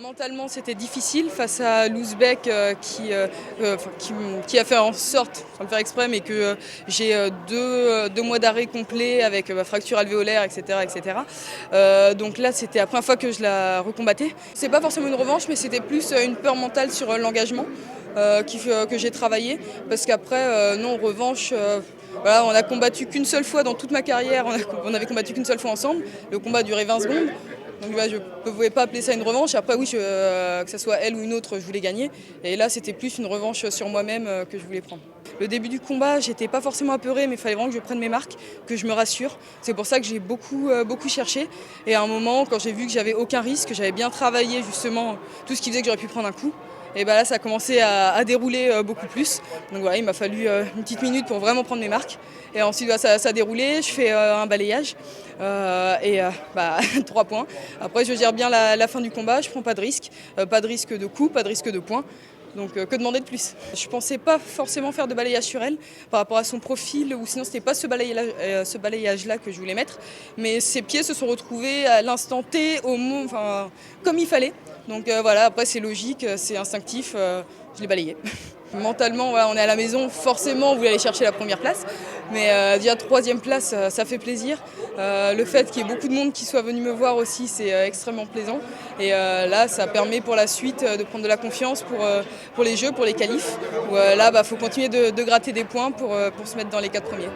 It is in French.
Mentalement, c'était difficile face à l'Ouzbek qui a fait en sorte, sans le faire exprès, mais que j'ai deux mois d'arrêt complet avec fracture alvéolaire, etc. etc. Donc là, c'était la première fois que je la recombattais. C'est pas forcément une revanche, mais c'était plus une peur mentale sur l'engagement que j'ai travaillé. Parce qu'après, non, en revanche, voilà, on a combattu qu'une seule fois dans toute ma carrière, on avait combattu qu'une seule fois ensemble. Le combat a duré 20 secondes. Donc voilà, je ne pouvais pas appeler ça une revanche. Après oui, que ce soit elle ou une autre, je voulais gagner. Et là, c'était plus une revanche sur moi-même que je voulais prendre. Le début du combat, j'étais pas forcément apeurée, mais il fallait vraiment que je prenne mes marques, que je me rassure. C'est pour ça que j'ai beaucoup cherché. Et à un moment, quand j'ai vu que j'avais aucun risque, que j'avais bien travaillé justement tout ce qui faisait que j'aurais pu prendre un coup, et ben là, ça a commencé à dérouler beaucoup plus. Donc voilà, il m'a fallu une petite minute pour vraiment prendre mes marques. Et ensuite, ça a déroulé. Je fais un balayage et 3 points. Après, je gère bien la fin du combat. Je prends pas de risque. Pas de risque de coup, pas de risque de points. Donc que demander de plus? Je pensais pas forcément faire de balayage sur elle par rapport à son profil, ou sinon c'était pas ce balayage-là que je voulais mettre. Mais ses pieds se sont retrouvés à l'instant T, comme il fallait. Donc voilà, après c'est logique, c'est instinctif, je l'ai balayé. Mentalement, voilà, on est à la maison, forcément on voulait aller chercher la première place. Mais déjà troisième place, ça fait plaisir. Le fait qu'il y ait beaucoup de monde qui soit venu me voir aussi, c'est extrêmement plaisant. Et là, ça permet pour la suite de prendre de la confiance pour les jeux, pour les qualifs. Où là, faut continuer de gratter des points pour se mettre dans les 4 premiers.